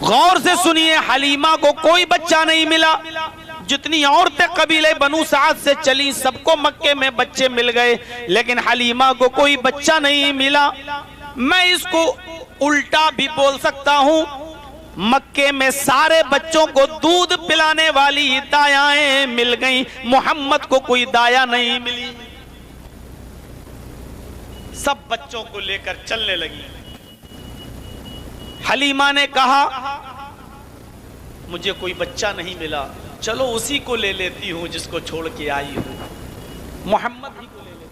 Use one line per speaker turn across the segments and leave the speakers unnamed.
गौर से सुनिए, हलीमा को कोई बच्चा नहीं मिला। जितनी औरतें कबीले बनु साद से चली सबको मक्के में बच्चे मिल गए, लेकिन हलीमा को कोई बच्चा नहीं मिला। मैं इसको उल्टा भी बोल सकता हूं, मक्के में सारे बच्चों को दूध पिलाने वाली दायाएं मिल गईं, मोहम्मद को कोई दाया नहीं मिली। सब बच्चों को लेकर चलने लगी। हलीमा ने कहा मुझे कोई बच्चा नहीं मिला, चलो उसी को ले लेती हूं जिसको छोड़ के आई हूं, मोहम्मद ही को ले लेती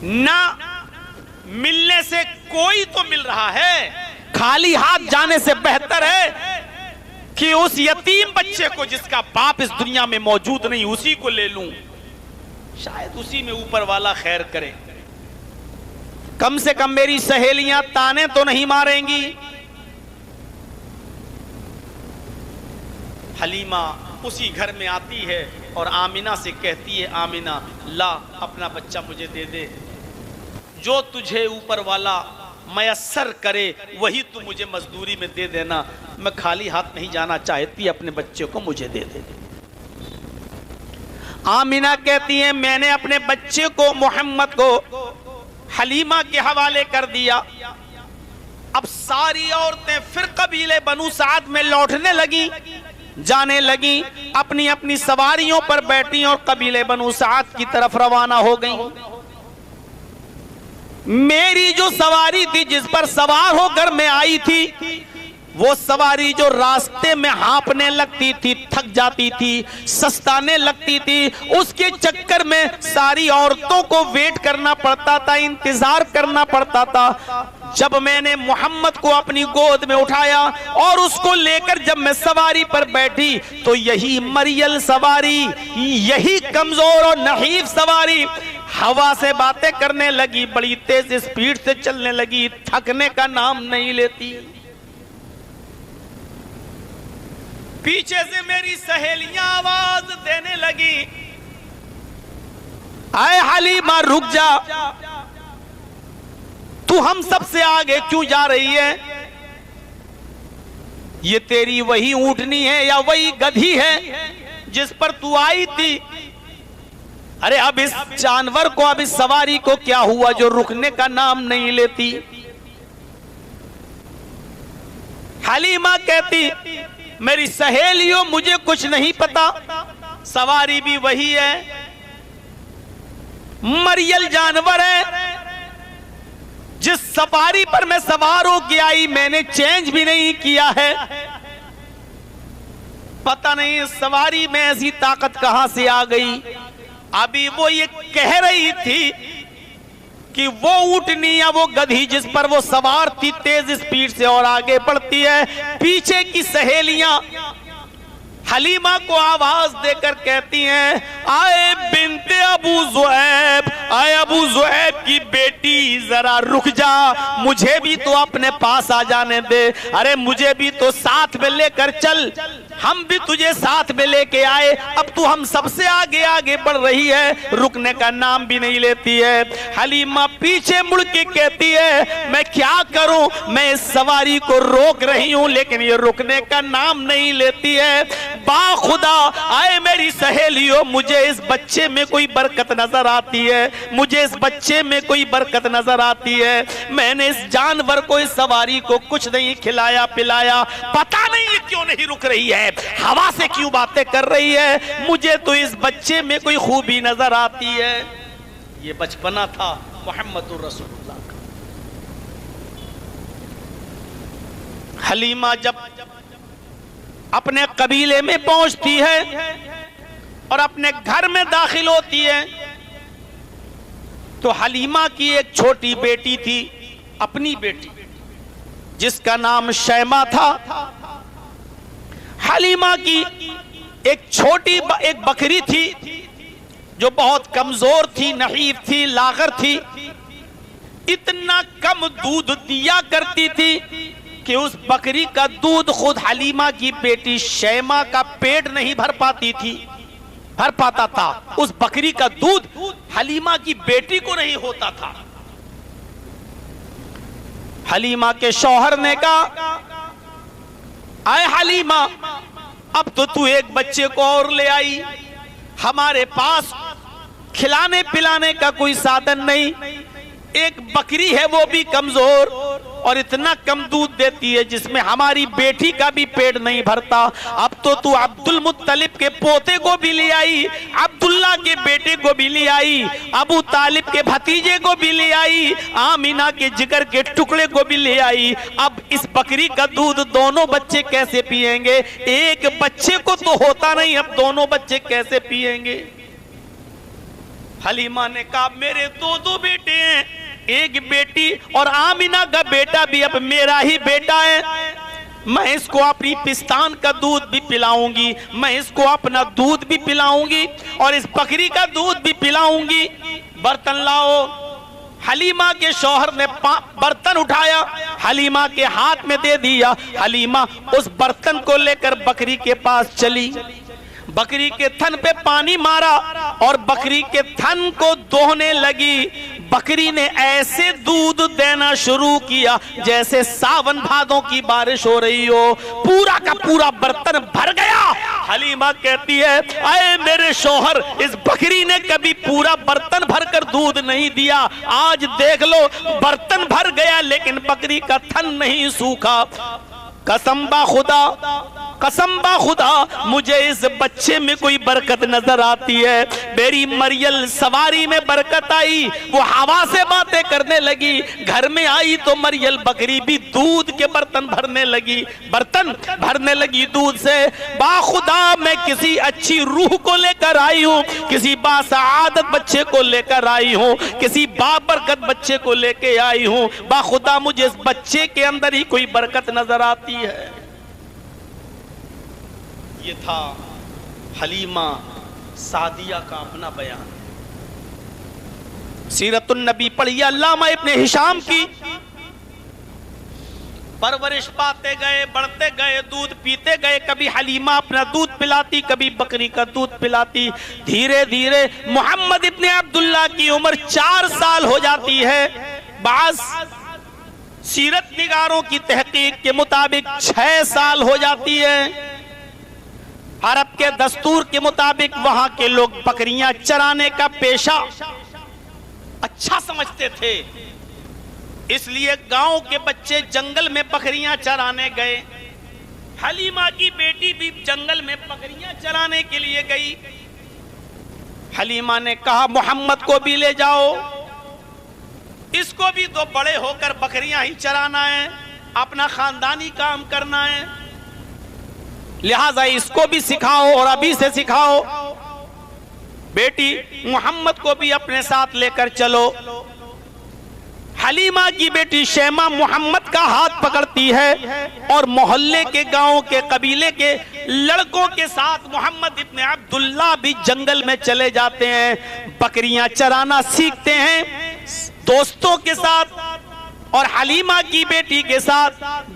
हूं। ना मिलने से कोई तो मिल रहा है, खाली हाथ जाने से बेहतर है कि उस यतीम बच्चे को जिसका बाप इस दुनिया में मौजूद नहीं उसी को ले लूं, शायद उसी में ऊपर वाला खैर करे। कम से कम मेरी सहेलियां ताने तो नहीं मारेंगी। हलीमा उसी घर में आती है और आमिना से कहती है, आमिना ला अपना बच्चा मुझे दे दे, जो तुझे ऊपर वाला मयस्सर करे वही तू मुझे मजदूरी में दे देना, मैं खाली हाथ नहीं जाना चाहती, अपने बच्चे को मुझे दे दे। आमिना कहती है मैंने अपने बच्चे को मोहम्मद को हलीमा के हवाले कर दिया। अब सारी औरतें फिर कबीले बनु साद में लौटने लगी, जाने लगी, अपनी अपनी सवारियों पर बैठी और कबीले बनु साद की तरफ रवाना हो गई। मेरी जो सवारी थी, जिस पर सवार होकर मैं आई थी, वो सवारी जो रास्ते में हाँपने लगती थी, थक जाती थी, सस्ताने लगती थी, उसके चक्कर में सारी औरतों को वेट करना पड़ता था, इंतजार करना पड़ता था। जब मैंने मोहम्मद को अपनी गोद में उठाया और उसको लेकर जब मैं सवारी पर बैठी, तो यही मरियल सवारी, यही कमजोर और नहीफ सवारी हवा से बातें करने लगी, बड़ी तेज स्पीड से चलने लगी, थकने का नाम नहीं लेती। पीछे से मेरी सहेलियां आवाज देने लगी, आए हलीमा रुक जा, तू हम सबसे आगे क्यों जा रही है? ये तेरी वही ऊंटनी है या वही गधी है जिस पर तू आई थी? अरे अब इस जानवर को, अब इस सवारी को क्या हुआ जो रुकने का नाम नहीं लेती? हलीमा कहती मेरी सहेलियों मुझे कुछ नहीं पता, सवारी भी वही है, मरियल जानवर है, जिस सवारी पर मैं सवार होकर आई मैंने चेंज भी नहीं किया है। पता नहीं इस सवारी में ऐसी ताकत कहां से आ गई। अभी वो ये कह रही थी कि वो ऊंटनी या वो गधी जिस पर वो सवार थी तेज स्पीड से और आगे बढ़ती है, पीछे की सहेलियां हलीमा को आवाज देकर कहती हैं, आए बिनते अबू ज़ुऐब, आए अबू ज़ुऐब की बेटी जरा रुक जा, मुझे भी तो अपने पास आ जाने दे, अरे मुझे भी तो साथ में लेकर चल, हम भी तुझे साथ में लेके आए, अब तू हम सबसे आगे आगे बढ़ रही है, रुकने का नाम भी नहीं लेती है। हलीमा पीछे मुड़ के कहती है मैं क्या करूं, मैं इस सवारी को रोक रही हूं लेकिन ये रुकने का नाम नहीं लेती है। बाखुदा आए मेरी सहेलियों, मुझे इस बच्चे में कोई बरकत नजर आती है, मुझे इस बच्चे में कोई बरकत नजर आती है। मैंने इस जानवर को, इस सवारी को कुछ नहीं खिलाया पिलाया, पता नहीं ये क्यों नहीं रुक रही है, हवा से क्यों बातें कर रही है, मुझे तो इस बच्चे में कोई खूबी नजर आती है। ये बचपना था मुहम्मदुर रसूलुल्लाह का। हलीमा जब अपने कबीले में पहुंचती है और अपने घर में दाखिल होती है, तो हलीमा की एक छोटी बेटी थी, अपनी बेटी, जिसका नाम शैमा था। हलीमा की एक छोटी एक बकरी थी जो बहुत कमजोर थी, नहीफ थी, लागर थी, इतना कम दूध दिया करती थी कि उस बकरी का दूध खुद हलीमा की बेटी शैमा का पेट नहीं भर पाता था। उस बकरी का दूध हलीमा की बेटी को नहीं होता था। हलीमा के शौहर ने कहा, आए हलीमा, अब तो तू एक बच्चे को और ले आई, हमारे पास खिलाने पिलाने का कोई साधन नहीं, एक बकरी है वो भी कमजोर और इतना कम दूध देती है जिसमें हमारी बेटी का भी पेट नहीं भरता। अब तो तू अब्दुल मुत्तलिब के पोते को भी ले आई, अब्दुल्ला के बेटे को भी ले आई, अबू तालिब के भतीजे को भी ले आई, आमीना के जिगर के टुकड़े को भी ले आई। अब इस बकरी का दूध दोनों बच्चे कैसे पिएंगे? एक बच्चे को तो होता नहीं, अब दोनों बच्चे कैसे पिएंगे? हलीमा ने कहा, मेरे दो बेटे हैं, एक बेटी और आमिना का बेटा भी अब मेरा ही बेटा है, मैं इसको अपनी पिस्तान का दूध भी पिलाऊंगी, मैं इसको अपना दूध भी पिलाऊंगी और इस बकरी का दूध भी पिलाऊंगी। बर्तन लाओ। हलीमा के शौहर ने बर्तन उठाया, हलीमा के हाथ में दे दिया। हलीमा उस बर्तन को लेकर बकरी के पास चली, बकरी के थन पे पानी मारा और बकरी के थन को दोहने लगी। बकरी ने ऐसे दूध देना शुरू किया जैसे सावन भादों की बारिश हो रही हो, पूरा का पूरा बर्तन भर गया। हलीमा कहती है, अरे मेरे शौहर, इस बकरी ने कभी पूरा बर्तन भरकर दूध नहीं दिया, आज देख लो बर्तन भर गया लेकिन बकरी का थन नहीं सूखा। कसम बा खुदा, मुझे इस बच्चे में कोई बरकत नजर आती है। मेरी मरियल सवारी में बरकत आई, वो हवा से बातें करने लगी। घर में आई तो मरियल बकरी भी दूध के बर्तन भरने लगी दूध से। बाखुदा, मैं किसी अच्छी रूह को लेकर आई हूँ, किसी बासआदत बच्चे को लेकर आई हूँ, किसी बाबरकत बच्चे को लेकर आई हूँ। बाखुदा, मुझे इस बच्चे के अंदर ही कोई बरकत नजर आती है। ये था हलीमा सादिया का अपना बयान। सीरतुन नबी पढ़िए अल्लामा इब्ने हिशाम की। परवरिश पाते गए, बढ़ते गए, दूध पीते गए। कभी हलीमा अपना दूध पिलाती, कभी बकरी का दूध पिलाती। धीरे धीरे मोहम्मद इब्ने अब्दुल्ला की उम्र 4 साल हो जाती है। बाज़ सीरत निगारों की तहकीक के मुताबिक 6 साल हो जाती है। अरब के दस्तूर के मुताबिक वहां के लोग बकरियां चराने का पेशा अच्छा समझते थे, इसलिए गांव के बच्चे जंगल में बकरियां चराने गए। हलीमा की बेटी भी जंगल में बकरियां चराने के लिए गई। हलीमा ने कहा, मोहम्मद को भी ले जाओ, इसको भी तो बड़े होकर बकरियां ही चराना है, अपना खानदानी काम करना है, लिहाजा इसको भी सिखाओ और अभी से सिखाओ। बेटी मोहम्मद को भी अपने साथ लेकर चलो। हलीमा की बेटी शैमा मोहम्मद का हाथ पकड़ती है और मोहल्ले के, गांव के, कबीले के लड़कों के साथ मोहम्मद इब्ने अब्दुल्ला भी जंगल में चले जाते हैं, बकरियां चराना सीखते हैं दोस्तों के साथ। और हलीमा की बेटी के साथ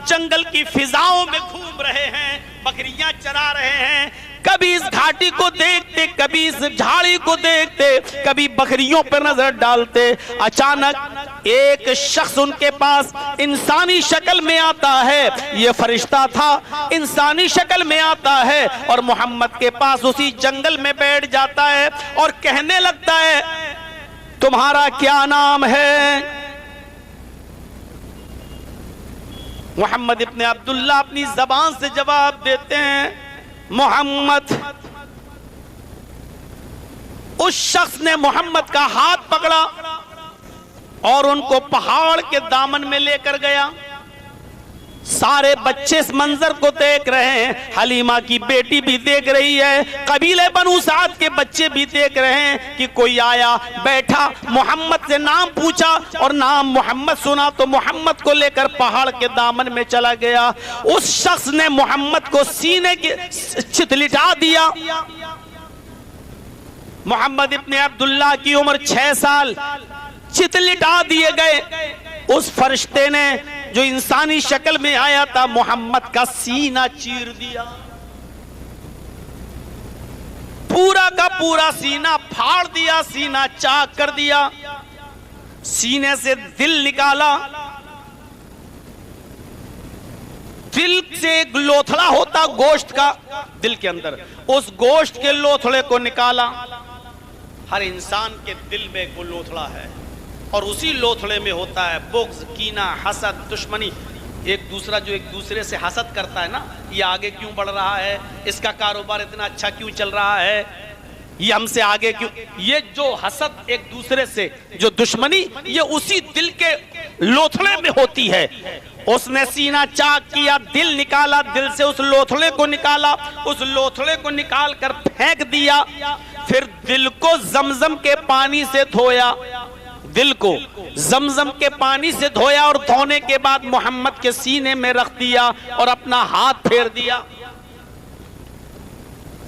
जंगल की फिजाओं में घूम रहे हैं, बकरियां चरा रहे हैं। कभी इस घाटी को देखते, कभी इस झाड़ी को देखते, कभी बकरियों पर नजर डालते। अचानक एक शख्स उनके पास इंसानी शक्ल में आता है। ये फरिश्ता था, इंसानी शक्ल में आता है और मोहम्मद के पास उसी जंगल में बैठ जाता है और कहने लगता है, तुम्हारा क्या नाम है? मोहम्मद इब्ने अब्दुल्ला अपनी जबान से जवाब देते हैं, मोहम्मद। उस शख्स ने मोहम्मद का हाथ पकड़ा और उनको पहाड़ के दामन में लेकर गया। सारे बच्चे इस मंजर को देख रहे हैं, हलीमा की बेटी भी देख रही है, कबीले बनु साद के बच्चे भी देख रहे हैं कि कोई आया, बैठा, मोहम्मद से नाम पूछा और नाम मोहम्मद सुना तो मोहम्मद को लेकर पहाड़ के दामन में चला गया। उस शख्स ने मोहम्मद को सीने के चितलिटा दिया। मोहम्मद इब्ने अब्दुल्ला की उम्र 6 साल, चितलिटा दिए गए। उस फरिश्ते ने जो इंसानी शक्ल में आया था, मोहम्मद का सीना चीर दिया, पूरा का पूरा सीना फाड़ दिया, सीना चाक कर दिया, सीने से दिल निकाला। दिल से एक लोथड़ा होता गोश्त का दिल के अंदर, उस गोश्त के लोथड़े को निकाला। हर इंसान के दिल में वो लोथड़ा है और उसी लोथड़े में होता है बुग़्ज़, कीना, हसद, दुश्मनी। एक दूसरा जो एक दूसरे से हसद करता है ना, ये आगे क्यों बढ़ रहा है, इसका कारोबार इतना अच्छा क्यों चल रहा है, ये हमसे आगे क्यों, ये जो हसद एक दूसरे से, जो दुश्मनी, ये उसी दिल के लोथड़े में होती है। उसने सीना चाक किया, दिल निकाला, दिल से उस लोथड़े को निकाला, उस लोथड़े को निकाल कर फेंक दिया। फिर दिल को जमजम के पानी से धोया, दिल को जमजम के पानी से धोया और धोने के बाद मोहम्मद के सीने में रख दिया और अपना हाथ फेर दिया।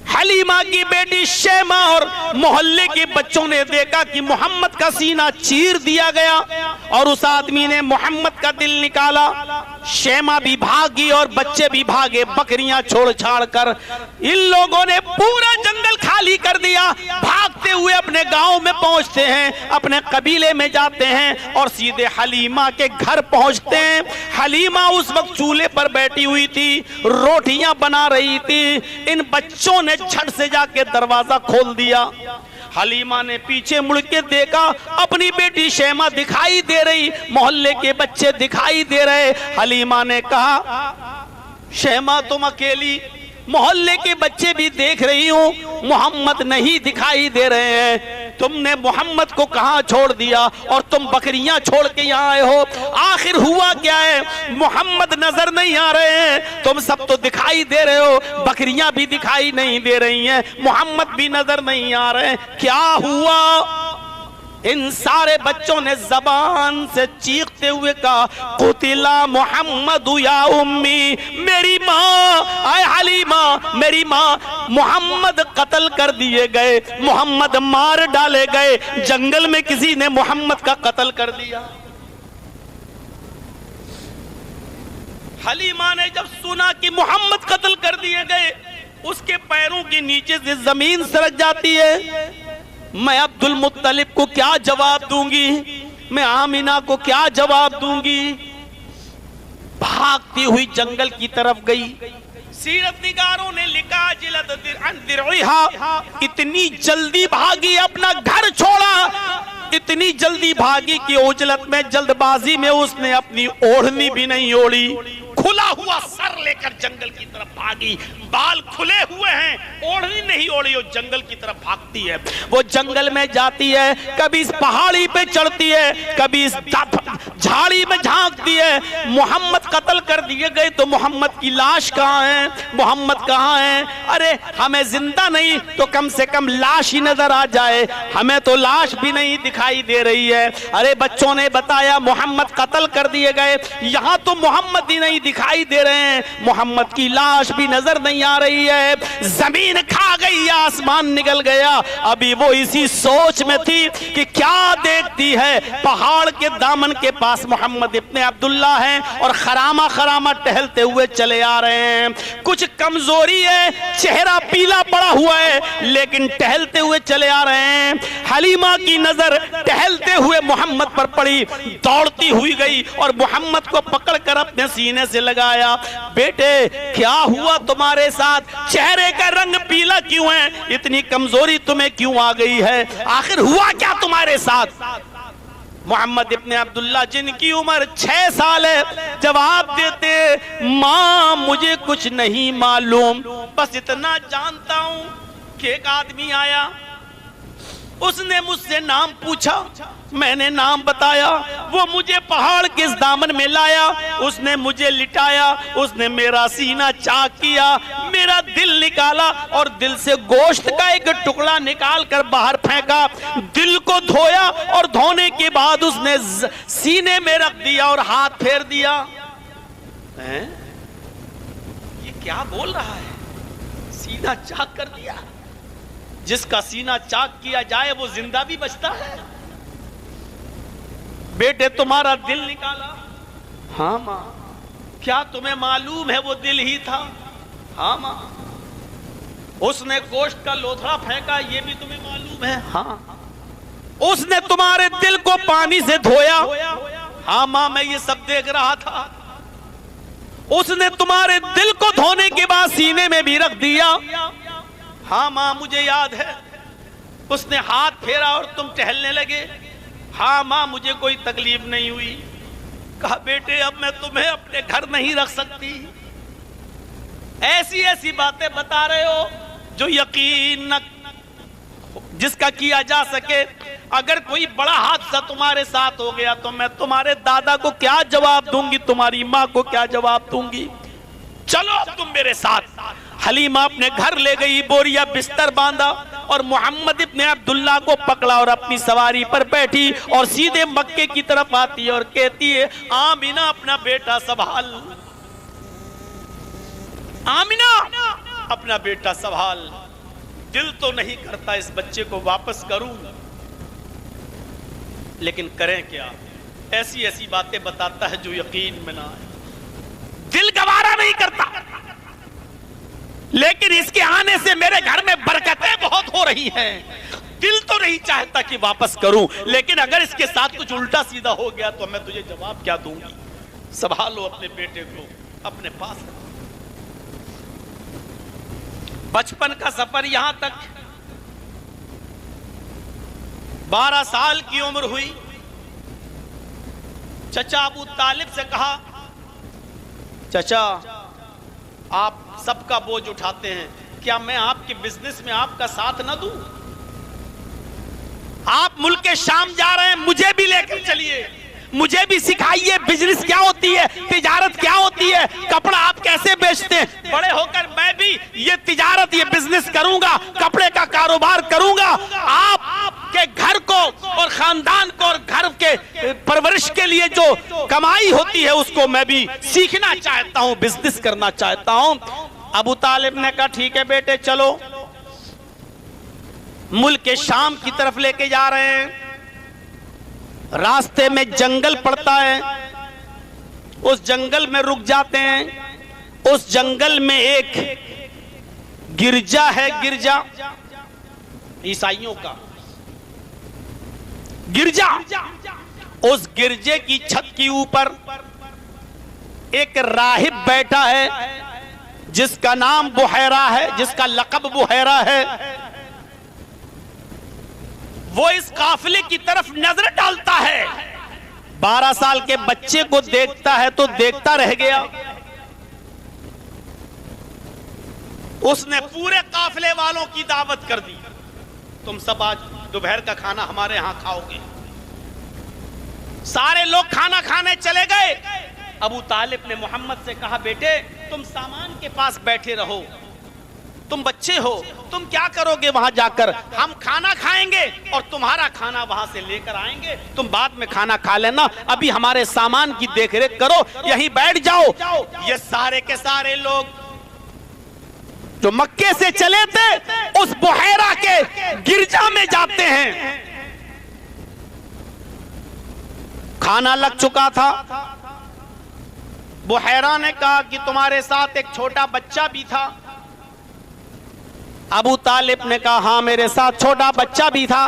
हलीमा की बेटी शैमा और मोहल्ले के बच्चों ने देखा कि मोहम्मद का सीना चीर दिया गया और उस आदमी ने मोहम्मद का दिल निकाला। शैमा भी भागी और बच्चे भी भागे, बकरियां छोड़ छाड़ कर। इन लोगों ने पूरा जंगल खाली कर दिया। भागते हुए अपने गांव में पहुंचते हैं, अपने कबीले में जाते हैं और सीधे हलीमा के घर पहुंचते हैं। हलीमा उस वक्त चूल्हे पर बैठी हुई थी, रोटियां बना रही थी। इन बच्चों ने झट से जाके दरवाजा खोल दिया। हलीमा ने पीछे मुड़ के देखा, अपनी बेटी शैमा दिखाई दे रही, मोहल्ले के बच्चे दिखाई दे रहे। हलीमा ने कहा, शैमा तुम अकेली, मोहल्ले के बच्चे भी देख रही हूं, मोहम्मद नहीं दिखाई दे रहे हैं। तुमने मोहम्मद को कहां छोड़ दिया और तुम बकरियां छोड़ के यहां आए हो? आखिर हुआ क्या है? मोहम्मद नजर नहीं आ रहे हैं, तुम सब तो दिखाई दे रहे हो, बकरियां भी दिखाई नहीं दे रही हैं, मोहम्मद भी नजर नहीं आ रहे हैं, क्या हुआ? इन सारे बच्चों ने जबान से चीखते हुए कहा, कुतिला मोहम्मद या उम्मी, मेरी माँ, आए हलीमा, मेरी माँ, मोहम्मद कत्ल कर दिए गए, मोहम्मद मार डाले गए, जंगल में किसी ने मोहम्मद का कत्ल कर दिया। हलीमा ने जब सुना कि मोहम्मद कत्ल कर दिए गए, उसके पैरों के नीचे से जमीन सरक जाती है। मैं अब्दुल मुत्तलिब को क्या जवाब दूंगी, मैं आमिना को क्या जवाब दूंगी? भागती हुई जंगल की तरफ गई। सीरतनिगारों ने लिखा, इतनी जल्दी भागी, अपना घर छोड़ा, इतनी जल्दी भागी कि उजलत में, जल्दबाजी में उसने अपनी ओढ़नी भी नहीं ओढ़ी, खुला हुआ सर लेकर जंगल की तरफ भागी। बाल खुले हुए हैं, ओढ़नी नहीं ओढ़ी, वो जंगल की तरफ भागती है। वो जंगल में जाती है, कभी इस पहाड़ी पे चढ़ती है, कभी इस झाड़ी में झांकती है। मोहम्मद कत्ल कर दिए गए तो मोहम्मद की लाश कहाँ है? मोहम्मद कहाँ है? अरे हमें जिंदा नहीं तो कम से कम लाश ही नजर आ जाए, हमें तो लाश भी नहीं दिखाई दे रही है। अरे बच्चों ने बताया, मोहम्मद कत्ल कर दिए गए, यहाँ तो मोहम्मद ही नहीं दिखाई दे रहे हैं, मोहम्मद की लाश भी नजर नहीं आ रही है। जमीन खा गई, आसमान निकल गया। अभी वो इसी सोच में थी कि क्या देखती है, पहाड़ के दामन के पास मोहम्मद इब्ने अब्दुल्ला हैं और खरामा खरामा टहलते हुए चले आ रहे हैं। कुछ कमजोरी है, चेहरा पीला पड़ा हुआ है, लेकिन टहलते हुए चले आ रहे हैं। हलीमा की नजर टहलते हुए मोहम्मद पर पड़ी, दौड़ती हुई गई और मोहम्मद को पकड़कर अपने सीने से लगाया। बेटे क्या हुआ तुम्हारे साथ? चेहरे का रंग पीला क्यों है? इतनी कमजोरी तुम्हें क्यों आ गई है? आखिर हुआ क्या तुम्हारे साथ? मोहम्मद इब्ने अब्दुल्ला, जिनकी उम्र 6 साल है, जवाब देते, माँ मुझे कुछ नहीं मालूम, बस इतना जानता हूं कि एक आदमी आया, उसने मुझसे नाम पूछा, मैंने नाम बताया, वो मुझे पहाड़ के इस दामन में लाया, उसने मुझे लिटाया, उसने मेरा सीना चाक किया, मेरा दिल निकाला और दिल से गोश्त का एक टुकड़ा निकाल कर बाहर फेंका, दिल को धोया और धोने के बाद उसने सीने में रख दिया और हाथ फेर दिया। हैं? ये क्या बोल रहा है? सीना चाक कर दिया? जिसका सीना चाक किया जाए वो जिंदा भी बचता है। बेटे तुम्हारा दिल निकाला? हाँ माँ। क्या तुम्हें मालूम है वो दिल ही था? हाँ माँ। उसने गोश्त का लोथड़ा फेंका, ये भी तुम्हें मालूम है? हाँ। उसने तुम्हारे दिल को पानी से धोया? हाँ माँ, मैं ये सब देख रहा था। उसने तुम्हारे दिल को धोने के बाद सीने में भी रख दिया। हाँ मां मुझे याद है, उसने हाथ फेरा और तुम टहलने लगे। हाँ मां मुझे कोई तकलीफ नहीं हुई। कहा बेटे अब मैं तुम्हें अपने घर नहीं रख सकती। ऐसी ऐसी बातें बता रहे हो जो यकीन न जिसका किया जा सके। अगर कोई बड़ा हादसा तुम्हारे साथ हो गया तो मैं तुम्हारे दादा को क्या जवाब दूंगी, तुम्हारी माँ को क्या जवाब दूंगी। चलो अब तुम मेरे साथ। हलीमा अपने घर ले गई, बोरिया बिस्तर बांधा और मोहम्मद इब्ने अब्दुल्ला को पकड़ा और अपनी सवारी पर बैठी और सीधे मक्के की तरफ आती है और कहती है आमिना अपना बेटा संभाल, आमिना अपना बेटा संभाल। दिल तो नहीं करता इस बच्चे को वापस करूं, लेकिन करें क्या। ऐसी ऐसी बातें बताता है जो यकीन में ना आए, दिल गवारा नहीं करता। लेकिन इसके आने से मेरे घर में बरकतें बहुत हो रही हैं। दिल तो नहीं चाहता कि वापस करूं, लेकिन अगर इसके साथ कुछ उल्टा सीधा हो गया तो मैं तुझे जवाब क्या दूंगी। संभालो अपने बेटे को अपने पास। बचपन का सफर यहां तक। 12 साल की उम्र हुई। चचा अबू तालिब से कहा चचा आप सबका बोझ उठाते हैं, क्या मैं आपके बिजनेस में आपका साथ न दूं? आप मुल्क के शाम जा रहे हैं, मुझे भी लेकर चलिए, मुझे भी सिखाइए बिजनेस क्या होती है, तिजारत क्या होती है, कपड़ा आप कैसे बेचते हैं। बड़े होकर मैं भी ये तिजारत ये बिजनेस करूंगा, कपड़े का कारोबार करूंगा। आपके घर को और खानदान को और घर के परवरिश के लिए जो कमाई होती है उसको मैं भी सीखना चाहता हूं, बिजनेस करना चाहता हूं। अबू तालिब ने कहा ठीक है बेटे चलो। मुल्क के शाम की तरफ लेके जा रहे हैं। रास्ते में जंगल पड़ता है, उस जंगल में रुक जाते हैं। उस जंगल में एक गिरजा है, गिरजा ईसाइयों का गिरजा। उस गिरजे की छत के ऊपर एक राहिब बैठा है जिसका नाम बुहैरा है, जिसका लक़ब बुहैरा है। वो इस काफिले की तरफ नजर डालता है। 12 साल के बच्चे को देखता है तो देखता रह गया। उसने पूरे काफिले वालों की दावत कर दी, तुम सब आज दोपहर का खाना हमारे यहां खाओगे। सारे लोग खाना खाने चले गए। अबू तालिब ने मोहम्मद से कहा बेटे तुम सामान के पास बैठे रहो, तुम बच्चे हो, तुम क्या करोगे वहां जाकर, हम खाना खाएंगे और तुम्हारा खाना वहां से लेकर आएंगे, तुम बाद में खाना खा लेना, अभी हमारे सामान की देखरेख करो, यहीं बैठ जाओ। ये सारे के सारे लोग जो मक्के से चले थे उस बुहैरा के गिरजा में जाते हैं। खाना लग चुका था। बुहैरा ने कहा कि तुम्हारे साथ एक छोटा बच्चा भी था। अबू तालिब ने कहा हाँ मेरे साथ छोटा बच्चा भी था।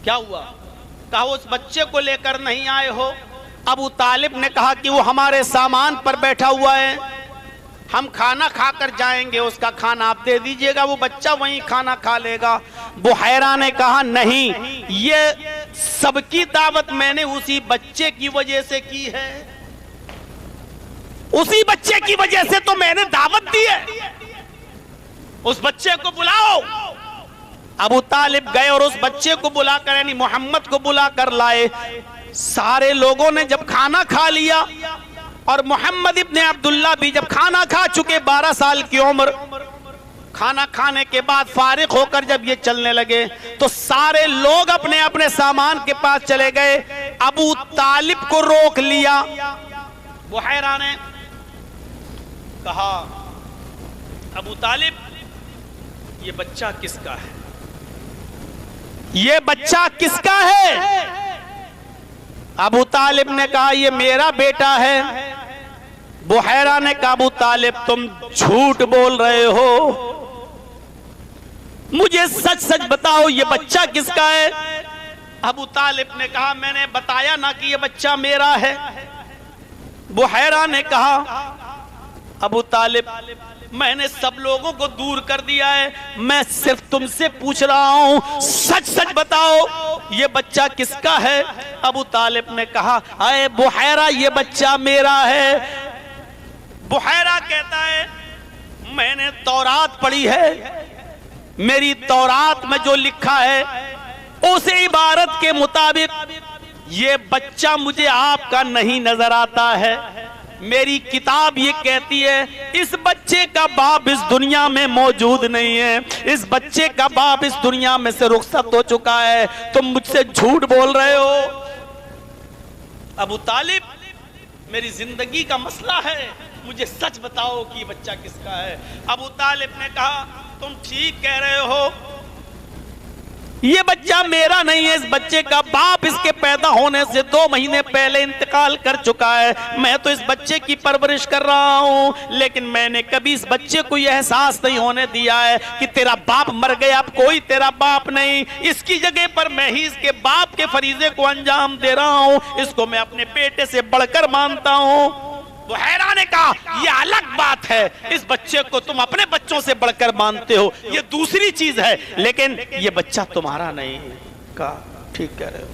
क्या हुआ? कहा उस बच्चे को लेकर नहीं आए हो? अबू तालिब ने कहा कि वो हमारे सामान पर बैठा हुआ है, हम खाना खाकर जाएंगे, उसका खाना आप दे दीजिएगा, वो बच्चा वहीं खाना खा लेगा। बुहैरा ने कहा नहीं, ये सबकी दावत मैंने उसी बच्चे की वजह से की है, उसी बच्चे की वजह से तो मैंने दावत दी है, उस बच्चे को बुलाओ। अबू तालिब गए और उस बच्चे को बुलाकर यानी मोहम्मद को बुलाकर लाए। सारे लोगों ने जब खाना खा लिया और मोहम्मद इब्ने अब्दुल्ला भी जब खाना खा चुके, 12 साल की उम्र, खाना खाने के बाद फारिग होकर जब ये चलने लगे तो सारे लोग अपने अपने सामान के पास चले गए। अबू तालिब को रोक लिया। बुहैरा ने कहा अबू तालिब ये बच्चा किसका है? ये बच्चा किसका है? अबू तालिब ने कहा ये मेरा बेटा है। बुहैरा ने कहा अबू तालिब तुम झूठ बोल रहे हो, मुझे सच सच बताओ ये बच्चा किसका है? अबू तालिब ने कहा मैंने बताया ना कि ये बच्चा मेरा है। बुहैरा ने कहा, अबू तालिब, मैंने सब लोगों को दूर कर दिया है, मैं सिर्फ तुमसे पूछ रहा हूं, सच सच बताओ ये बच्चा किसका है? अबू तालिब ने कहा, अरे बुहैरा, ये बच्चा मेरा है। बुहैरा कहता है, मैंने तौरात पढ़ी है, मेरी तौरात में जो लिखा है उस इबारत के मुताबिक ये बच्चा मुझे आपका नहीं नजर आता है। मेरी किताब ये कहती है इस बच्चे का बाप इस दुनिया में मौजूद नहीं है, इस बच्चे का बाप इस दुनिया में से रुखसत हो चुका है, तुम मुझसे झूठ बोल रहे हो। अबू तालिब, मेरी जिंदगी का मसला है, मुझे सच बताओ कि ये बच्चा किसका है। अबू तालिब ने कहा, तुम ठीक कह रहे हो, ये बच्चा मेरा नहीं है, इस बच्चे का बाप इसके पैदा होने से 2 महीने पहले इंतकाल कर चुका है। मैं तो इस बच्चे की परवरिश कर रहा हूं, लेकिन मैंने कभी इस बच्चे को यह एहसास नहीं होने दिया है कि तेरा बाप मर गया, अब कोई तेरा बाप नहीं। इसकी जगह पर मैं ही इसके बाप के फरीजे को अंजाम दे रहा हूं, इसको मैं अपने बेटे से बढ़कर मानता हूं। बुहैरा ने कहा, यह अलग बात है, इस बच्चे को तुम अपने बच्चों से बढ़कर मानते हो, यह दूसरी चीज है, लेकिन यह बच्चा तुम्हारा नहीं है। कहा, ठीक कह रहे हो।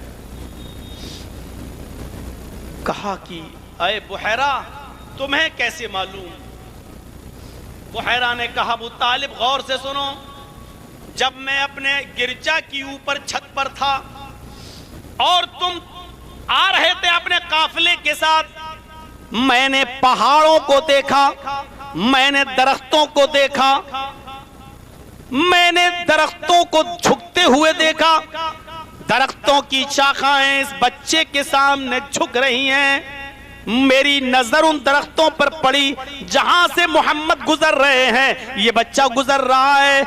कहा कि अरे बुहैरा, तुम्हें कैसे मालूम? बुहैरा ने कहा, अबू तालिब गौर से सुनो, जब मैं अपने गिरजा की ऊपर छत पर था और तुम आ रहे थे अपने काफिले के साथ, मैंने पहाड़ों को देखा, मैंने दरख्तों को देखा, मैंने दरख्तों को झुकते हुए देखा। दरख्तों की शाखाएं इस बच्चे के सामने झुक रही हैं। मेरी नजर उन दरख्तों पर पड़ी जहां से मोहम्मद गुजर रहे हैं, ये बच्चा गुजर रहा है,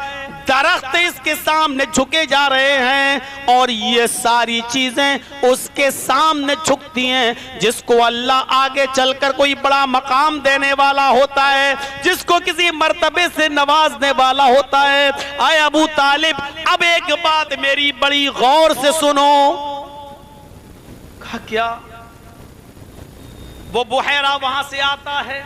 दरख्त इसके सामने झुके जा रहे हैं और ये सारी चीजें उसके सामने झुकती हैं। जिसको अल्लाह आगे चलकर कोई बड़ा मकाम देने वाला होता है, जिसको किसी मर्तबे से नवाजने वाला होता है। आए अबू तालिब, अब एक बात मेरी बड़ी गौर से सुनो। कहा, क्या? वो बुहैरा वहां से आता है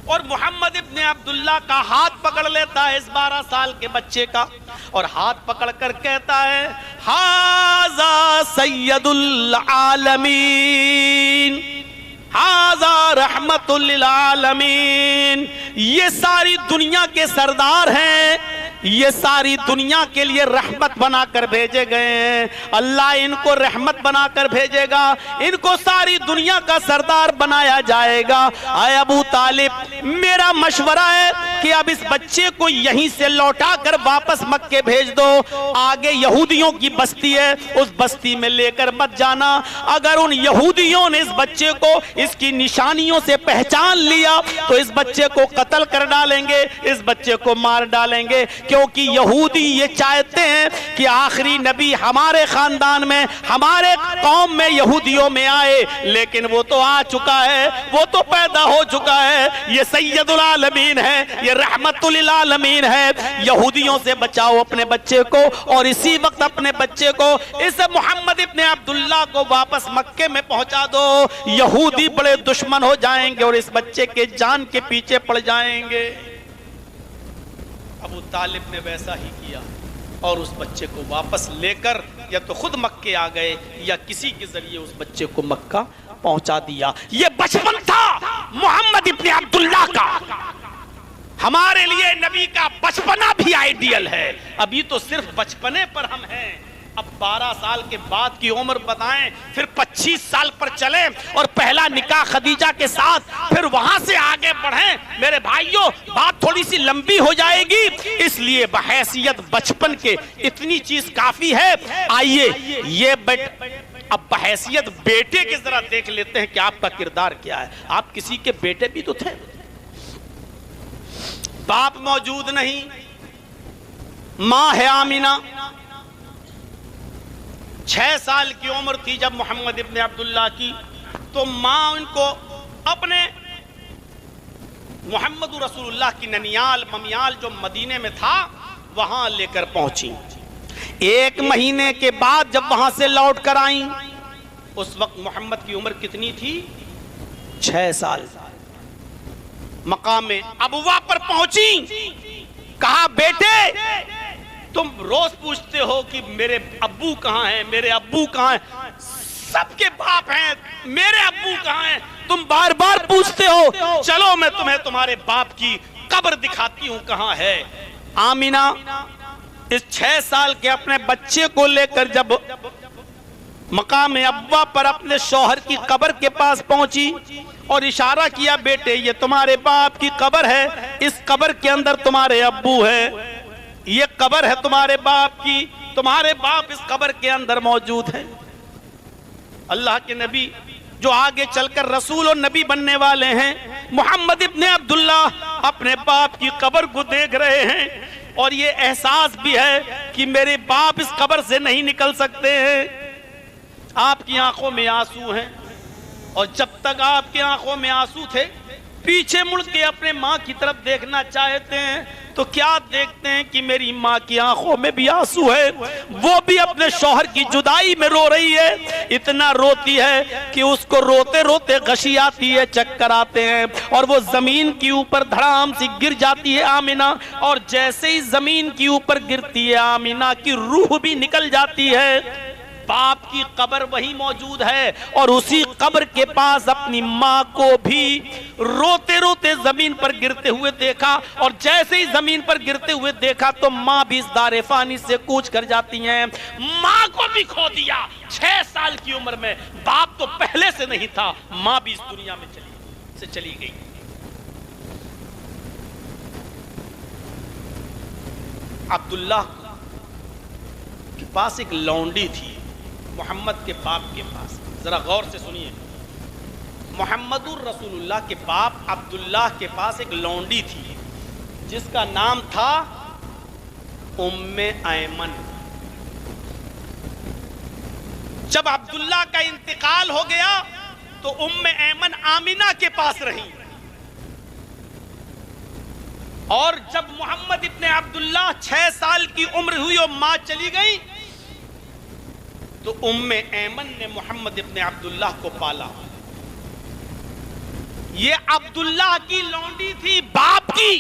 और मोहम्मद इब्ने अब्दुल्ला का हाथ पकड़ लेता है, इस 12 साल के बच्चे का, और हाथ पकड़कर कहता है, हाजा सैयदुल आलमीन, हाजा रहमतुल लिल आलमीन, ये सारी दुनिया के सरदार हैं, ये सारी दुनिया के लिए रहमत बनाकर भेजे गए हैं। अल्लाह इनको रहमत बनाकर भेजेगा, इनको सारी दुनिया का सरदार बनाया जाएगा। आए अबू तालिब, मेरा मशवरा है कि अब इस बच्चे को यहीं से लौटा कर वापस मक्के भेज दो। आगे यहूदियों की बस्ती है, उस बस्ती में लेकर मत जाना। अगर उन यहूदियों ने इस बच्चे को इसकी निशानियों से पहचान लिया तो इस बच्चे को कत्ल कर डालेंगे, इस बच्चे को मार डालेंगे, क्योंकि यहूदी ये चाहते हैं कि आखिरी नबी हमारे खानदान में, हमारे कौम में, यहूदियों में आए, लेकिन वो तो आ चुका है, वो तो पैदा हो चुका है। ये सैयदुल आलमीन है, ये रहमतुल लिल आलमीन है। यहूदियों से बचाओ अपने बच्चे को और इसी वक्त अपने बच्चे को, इस मोहम्मद इब्ने अब्दुल्ला को वापस मक्के में पहुंचा दो। यहूदी बड़े दुश्मन हो जाएंगे और इस बच्चे के जान के पीछे पड़ जाएंगे। अबू तालिब ने वैसा ही किया और उस बच्चे को वापस लेकर या तो खुद मक्के आ गए या किसी के जरिए उस बच्चे को मक्का पहुंचा दिया। ये बचपन था मोहम्मद इब्ने अब्दुल्ला का। हमारे लिए नबी का बचपना भी आइडियल है। अभी तो सिर्फ बचपने पर हम हैं, अब 12 साल के बाद की उम्र बताएं, फिर 25 साल पर चलें और पहला निकाह खदीजा के साथ, फिर वहां से आगे बढ़ें। मेरे भाइयों, बात थोड़ी सी लंबी हो जाएगी, इसलिए बहैसियत बचपन के इतनी चीज काफी है। आइए ये अब बहैसियत बेटे के जरा देख लेते हैं कि आपका किरदार क्या है। आप किसी के बेटे भी तो थे, बाप मौजूद नहीं, मां है आमिना। 6 साल की उम्र थी जब मोहम्मद इब्ने अब्दुल्ला की, तो मां उनको अपने मोहम्मद रसूलुल्लाह की ननियाल ममियाल जो मदीने में था वहां लेकर पहुंची। 1 महीने के बाद जब वहां से लौट कर आई, उस वक्त मोहम्मद की उम्र कितनी थी? 6 साल मकाम अबवा पर पहुंची। कहा बेटे तुम रोज पूछते हो कि मेरे अब्बू कहां हैं, मेरे अब्बू कहां हैं, सबके बाप हैं, मेरे अब्बू कहां हैं, तुम बार बार पूछते हो, चलो मैं तुम्हें तुम्हारे बाप की कब्र दिखाती हूं कहां है। आमीना इस 6 साल के अपने बच्चे को लेकर जब मकाम अब्वा पर अपने शौहर की कब्र के पास पहुंची और इशारा किया, बेटे ये तुम्हारे बाप की कब्र है, इस कब्र के अंदर तुम्हारे अब्बू है, ये कब्र है तुम्हारे बाप की, तुम्हारे बाप इस कब्र के अंदर मौजूद है। अल्लाह के नबी जो आगे चलकर रसूल और नबी बनने वाले हैं, मोहम्मद इब्ने अब्दुल्ला अपने बाप की कब्र को देख रहे हैं और ये एहसास भी है कि मेरे बाप इस कब्र से नहीं निकल सकते हैं। आपकी आंखों में आंसू हैं और जब तक आपकी आंखों में आंसू थे, पीछे मुड़ के अपने माँ की तरफ देखना चाहते हैं तो क्या देखते हैं कि मेरी माँ की आंखों में भी आंसू है, वो भी अपने शौहर की जुदाई में रो रही है। इतना रोती है कि उसको रोते रोते गशी आती है, चक्कर आते हैं और वो जमीन के ऊपर धड़ाम से गिर जाती है आमिना। और जैसे ही जमीन के ऊपर गिरती है, आमिना की रूह भी निकल जाती है। बाप की कब्र वहीं मौजूद है और उसी कब्र के पास अपनी माँ को भी रोते रोते जमीन पर गिरते हुए देखा और जैसे ही जमीन पर गिरते हुए देखा तो माँ भी इस दारे फानी से कूच कर जाती हैं। माँ को भी खो दिया 6 साल की उम्र में, बाप तो पहले से नहीं था, माँ भी इस दुनिया में चली गई। अब्दुल्ला के पास एक लौंडी थी, मोहम्मद के बाप के पास। जरा गौर से सुनिए, मोहम्मदुर रसूलुल्लाह के बाप अब्दुल्लाह के पास एक लौंडी थी जिसका नाम था उम्मे ऐमन। जब अब्दुल्लाह का इंतकाल हो गया तो उम्मे ऐमन आमिना के पास रही और जब मोहम्मद इब्ने अब्दुल्लाह 6 साल की उम्र हुई और मां चली गई तो उम्मे ऐमन ने मोहम्मद इब्ने अब्दुल्लाह को पाला। ये अब्दुल्लाह की लौंडी थी बाप की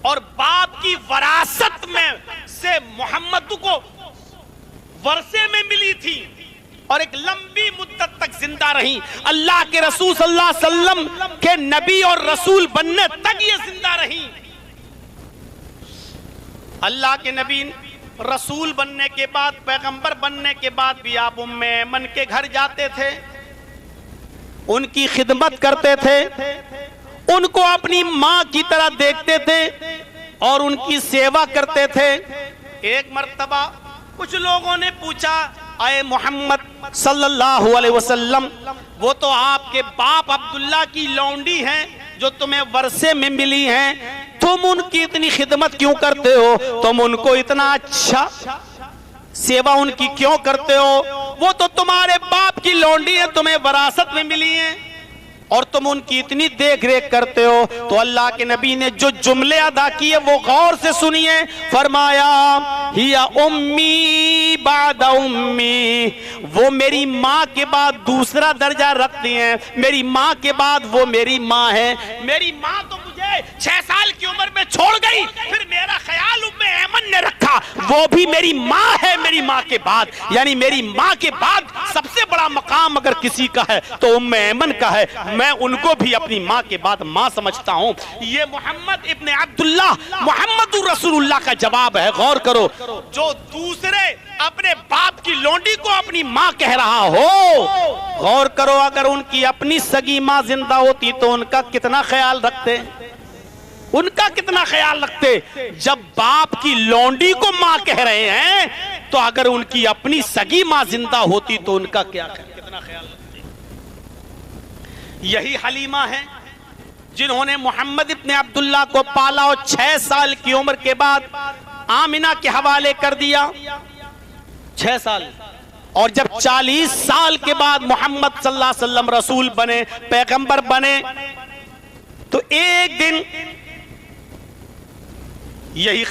और बाप की वरासत में से मोहम्मद को वर्षे में मिली थी और एक लंबी मुद्दत तक जिंदा रही। अल्लाह के रसूल सल्लल्लाहु अलैहि वसल्लम के नबी और रसूल बनने तक ये जिंदा रही। अल्लाह के नबी रसूल बनने के बाद, पैगंबर बनने के बाद भी आप उम्मे ऐमन के घर जाते थे, उनकी खिदमत करते थे, उनको अपनी माँ की तरह देखते थे और उनकी सेवा करते थे। एक मर्तबा कुछ लोगों ने पूछा, आए मोहम्मद सल्लल्लाहु अलैहि वसल्लम, वो तो आपके बाप अब्दुल्ला की लौंडी हैं जो तुम्हें वर्षे में मिली हैं, तुम उनकी इतनी खिदमत क्यों करते हो, तुम उनको इतना अच्छा सेवा उनकी क्यों करते हो, वो तो तुम्हारे बाप की लौंडी है, तुम्हें विरासत में मिली है और तुम उनकी इतनी देख रेख करते हो। तो अल्लाह के नबी ने जो जुमले अदा किए वो गौर से सुनिए। फरमाया, हिया उम्मी बादा उम्मी, वो मेरी माँ के बाद दूसरा दर्जा रखती हैं, मेरी माँ के बाद वो मेरी माँ है। मेरी माँ तो मुझे 6 साल की उम्र में छोड़ गई, फिर मेरा ख्याल उम्मे ऐमन ने रखा, वो भी मेरी माँ है मेरी माँ के बाद। यानी मेरी माँ के बाद सबसे बड़ा मकाम अगर किसी का है तो उम्मे ऐमन का है। मैं उनको भी अपनी माँ के बाद माँ समझता हूँ। ये मोहम्मद इब्ने अब्दुल्लाह मोहम्मदुर रसूलुल्लाह का जवाब है। गौर करो, जो दूसरे अपने बाप की लौंडी को अपनी माँ कह रहा हो, गौर करो, अगर उनकी अपनी सगी माँ जिंदा होती तो उनका कितना ख्याल रखते, उनका कितना ख्याल रखते। जब बाप की लौंडी को माँ कह रहे हैं तो अगर उनकी अपनी सगी माँ जिंदा होती तो उनका क्या कितना ख्याल रखते। यही हलीमा है जिन्होंने मोहम्मद इब्ने अब्दुल्लाह को पाला और 6 साल की उम्र के बाद आमिना के हवाले कर दिया। 6 साल, और जब 40 साल के बाद मोहम्मद सल्लल्लाहु अलैहि वसल्लम रसूल बने, पैगंबर बने, तो एक दिन यही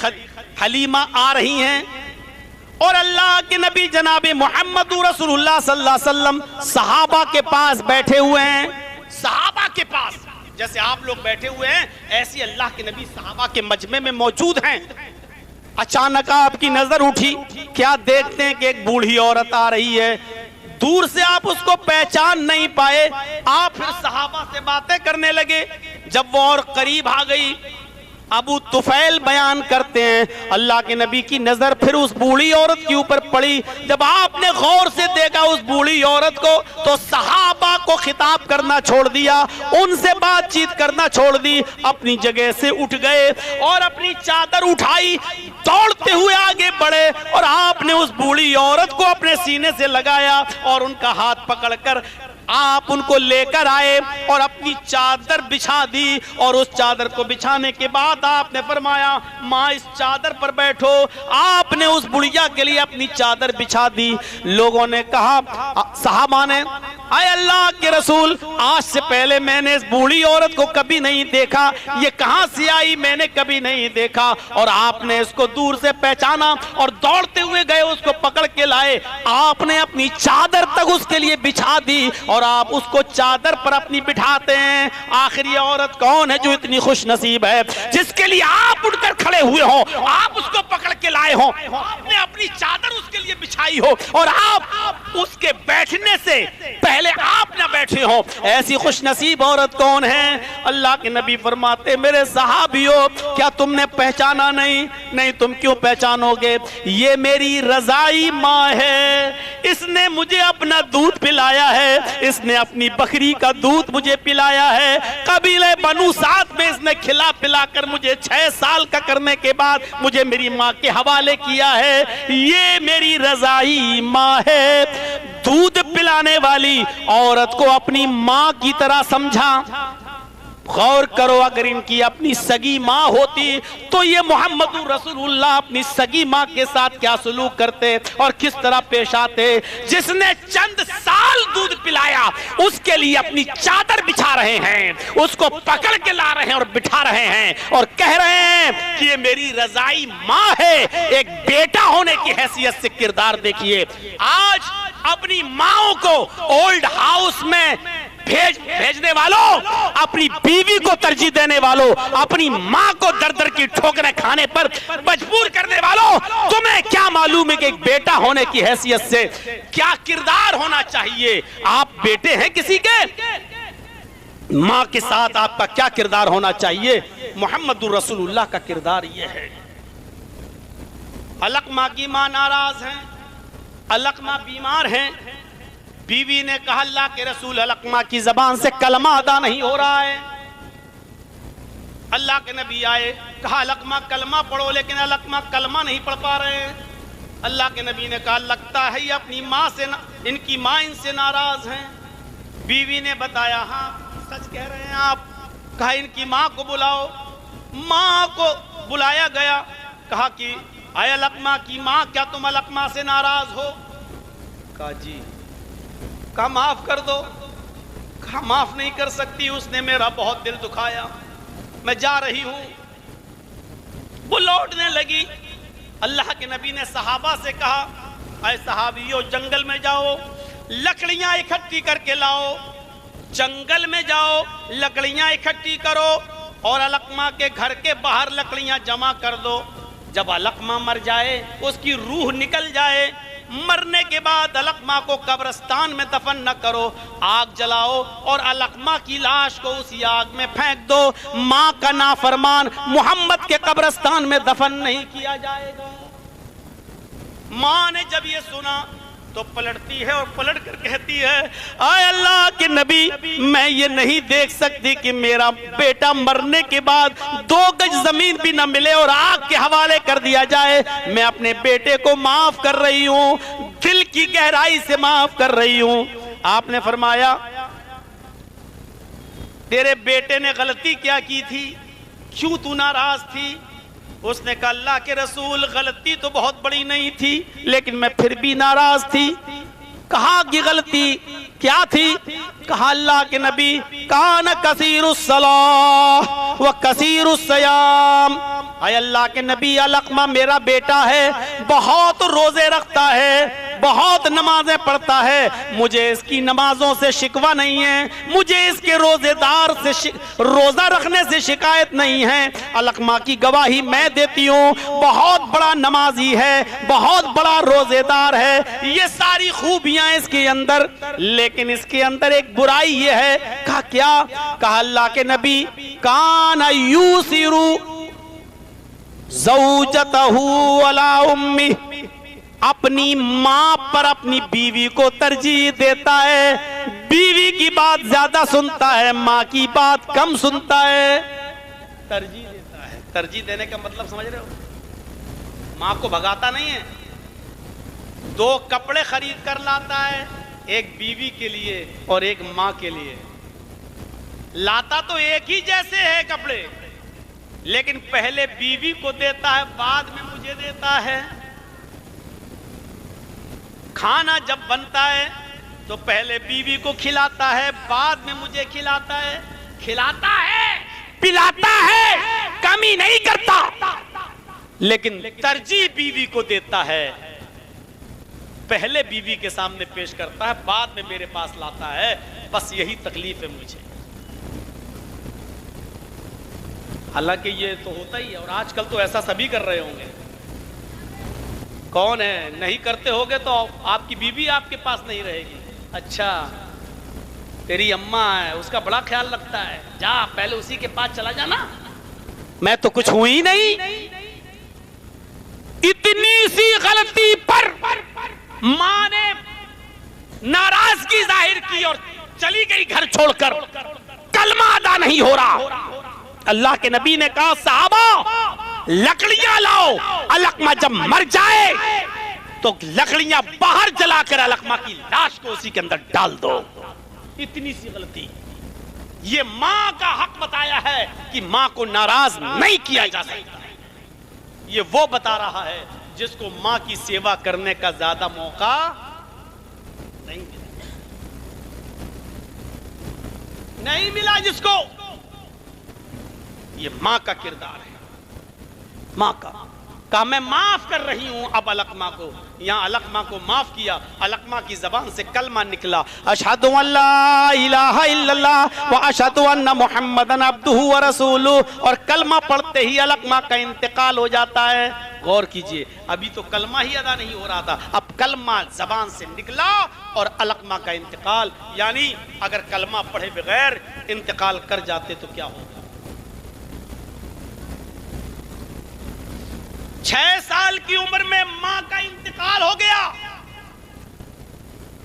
हलीमा आ रही हैं और अल्लाह के नबी जनाबे मोहम्मद रसूलुल्लाह सल्लल्लाहु अलैहि वसल्लम सहाबा के पास बैठे हुए हैं। सहाबा के पास, जैसे आप लोग बैठे हुए हैं ऐसे अल्लाह के नबी सहाबा के मजमे में मौजूद हैं। अचानक आपकी नजर उठी, क्या देखते हैं कि एक बूढ़ी औरत आ रही है। दूर से आप उसको पहचान नहीं पाए, आप फिर सहाबा से बातें करने लगे। जब वो और करीब आ गई, अबू तुफैल बयान करते हैं अल्लाह के नबी की नजर फिर उस बूढ़ी औरत के ऊपर पड़ी। जब आपने गौर से देखा उस बूढ़ी औरत को, तो सहाबा को खिताब करना छोड़ दिया, उनसे बातचीत करना छोड़ दी, अपनी जगह से उठ गए और अपनी चादर उठाई, दौड़ते हुए आगे बढ़े और आपने उस बूढ़ी औरत को अपने सीने से लगाया और उनका हाथ पकड़कर आप उनको लेकर आए और अपनी चादर बिछा दी। और उस चादर को बिछाने के बाद आपने फरमाया, माँ इस चादर पर बैठो। आपने उस बुढ़िया के लिए अपनी चादर बिछा दी। लोगों ने कहा, सहाबा ने, आए अल्लाह के रसूल, आज से पहले मैंने इस बूढ़ी औरत को कभी नहीं देखा, ये कहां से आई मैंने कभी नहीं देखा। और आपने इसको दूर से पहचाना और दौड़ते हुए गए, उसको पकड़ के लाए। आपने अपनी चादर तक उसके लिए बिछा दी और आप उसको चादर पर अपनी बिठाते हैं। आखिर ये औरत कौन है जो इतनी खुश नसीब है, जिसके लिए आप उठकर खड़े हुए हो, आप उसको पकड़ के लाए हो, आपने अपनी चादर उसके लिए बिछाई हो और आप उसके बैठने से पहले आप न बैठे हो। ऐसी खुश नसीब औरत कौन है? अल्लाह के नबी फरमाते, मेरे सहाबियों, क्या तुमने पहचाना नहीं? नहीं, तुम क्यों पहचानोगे? ये मेरी रजाई माँ है, इसने मुझे अपना दूध पिलाया है, इसने अपनी बकरी का दूध मुझे पिलाया है। कबीले बनु साद में इसने खिला पिलाकर मुझे 6 साल का करने के बाद मुझे मेरी माँ के हवाले किया है। ये मेरी रजाई माँ है। दूध पिलाने वाली औरत को अपनी माँ की तरह समझा। गौर करो, अगर इनकी अपनी सगी माँ होती तो ये मोहम्मद रसूलुल्लाह अपनी सगी माँ के साथ क्या सलूक करते और किस तरह पेश आते। जिसने चंद साल दूध पिलाया उसके लिए अपनी चादर बिछा रहे हैं, उसको पकड़ के ला रहे हैं और बिठा रहे हैं और कह रहे हैं कि ये मेरी रजाई माँ है। एक बेटा होने की हैसियत से किरदार देखिए। आज अपनी माओ को ओल्ड हाउस में भेजने वालों, अपनी बीवी को तरजीह देने वालों, अपनी माँ को दर दर की ठोकरें खाने पर मजबूर करने वालों, तुम्हें क्या मालूम है कि एक बेटा होने की हैसियत से क्या किरदार होना चाहिए? आप बेटे हैं किसी के, माँ के साथ आपका क्या किरदार होना चाहिए? मोहम्मदुर रसूलुल्लाह का किरदार यह है। अलकमा की माँ नाराज है, अलकमा बीमार है। बीवी ने कहा, अल्लाह के रसूल, अलकमा की जबान से कलमा अदा नहीं हो रहा है। अल्लाह के नबी आए, कहा अलकमा कलमा पढ़ो, लेकिन अलकमा कलमा नहीं पढ़ पा रहे हैं। अल्लाह के नबी ने कहा, लगता है ये अपनी माँ से, इनकी माँ इनसे नाराज हैं। बीवी ने बताया, हाँ सच कह रहे हैं आप। कहा इनकी माँ को बुलाओ। माँ को बुलाया गया, कहा कि आए अलकमा की माँ, क्या तुम अलकमा से नाराज हो? कहा जी। कहा माफ कर दो। कहा माफ नहीं कर सकती, उसने मेरा बहुत दिल दुखाया, मैं जा रही हूं। वो लौटने लगी। अल्लाह के नबी ने सहाबा से कहा, ऐ सहाबियों, जंगल में जाओ, लकड़ियां इकट्ठी करके लाओ। जंगल में जाओ, लकड़ियां इकट्ठी करो और अलकमा के घर के बाहर लकड़ियां जमा कर दो। जब अलकमा मर जाए, उसकी रूह निकल जाए, मरने के बाद अलकमा को कब्रिस्तान में दफन न करो, आग जलाओ और अलकमा की लाश को उसी आग में फेंक दो। माँ का नाफरमान मोहम्मद के कब्रिस्तान में दफन नहीं किया जाएगा। माँ ने जब ये सुना तो पलटती है और पलट कर कहती है, आए अल्लाह के नबी, मैं ये नहीं देख सकती कि मेरा बेटा मरने के बाद 2 गज जमीन भी न मिले और आग के हवाले कर दिया जाए। मैं अपने बेटे को माफ कर रही हूँ, दिल की गहराई से माफ कर रही हूँ। आपने फरमाया, तेरे बेटे ने गलती क्या की थी, क्यों तू नाराज थी? उसने कहा, अल्लाह के रसूल, गलती तो बहुत बड़ी नहीं थी, लेकिन मैं फिर भी नाराज थी। कहा कि गलती क्या थी? कहा, अल्लाह के नबी, कान कसीरुस सलाह व कसीरुस सयाम। अल्लाह के नबी, अलकमा मेरा बेटा है, बहुत रोजे रखता है, बहुत नमाजें पढ़ता है, मुझे इसकी नमाजों से शिकवा नहीं है, मुझे इसके रोजेदार से रोजा रखने से शिकायत नहीं है। अलकमा की गवाही मैं देती हूँ, बहुत बड़ा नमाजी है, बहुत बड़ा रोजेदार है, ये सारी खूबियां इसके अंदर, लेकिन इसके अंदर एक बुराई ये है। कहा क्या? कहा अल्लाह के नबी काना यूसिरू ज़ौजतहू अला उम्मी, अपनी मां पर अपनी बीवी को तरजीह देता है, बीवी की बात ज्यादा सुनता है, मां की बात कम सुनता है, तरजीह देता है। तरजीह देने का मतलब समझ रहे हो? मां को भगाता नहीं है, 2 कपड़े खरीद कर लाता है, एक बीवी के लिए और एक मां के लिए। लाता तो एक ही जैसे है कपड़े, लेकिन पहले बीवी को देता है, बाद में मुझे देता है। खाना जब बनता है तो पहले बीवी को खिलाता है, बाद में मुझे खिलाता है। खिलाता है, पिलाता है, कमी नहीं करता, लेकिन तरजीह बीवी को देता है। पहले बीवी के सामने पेश करता है, बाद में मेरे पास लाता है। बस यही तकलीफ है मुझे। हालांकि ये तो होता ही है, और आजकल तो ऐसा सभी कर रहे होंगे। कौन है? नहीं करते होगे तो आपकी बीवी आपके पास नहीं रहेगी। अच्छा, तेरी अम्मा है, उसका बड़ा ख्याल रखता है, जा पहले उसी के पास चला जाना। मैं तो कुछ हुई नहीं। इतनी सी गलती पर मां ने नाराजगी जाहिर की और चली गई घर छोड़कर। कलमा अदा नहीं हो रहा। अल्लाह के नबी ने कहा सहाबा लकड़ियां लाओ, अलकमा जब मर जाए तो लकड़ियां बाहर जलाकर अलकमा की लाश को उसी के अंदर डाल दो। इतनी सी गलती। ये मां का हक बताया है कि मां को नाराज नहीं किया जा सकता। ये वो बता रहा है जिसको मां की सेवा करने का ज्यादा मौका नहीं मिला जिसको। ये मां का किरदार है, मां का। कहा मैं माफ कर रही हूं अब अलकमा को। यहां अलकमा को माफ किया, अलकमा की जबान से कलमा निकला, अशहदु अल्ला इलाहा इल्लल्लाह व अशहदु अन्ना मुहम्मदन अब्दुहु व रसूलुहु। और कलमा पढ़ते ही अलकमा का इंतकाल हो जाता है। गौर कीजिए, अभी तो कलमा ही अदा नहीं हो रहा था, अब कलमा जबान से निकला और अलकमा का इंतकाल। यानी अगर कलमा पढ़े बगैर इंतकाल कर जाते तो क्या होगा? 6 साल की उम्र में मां का इंतकाल हो गया,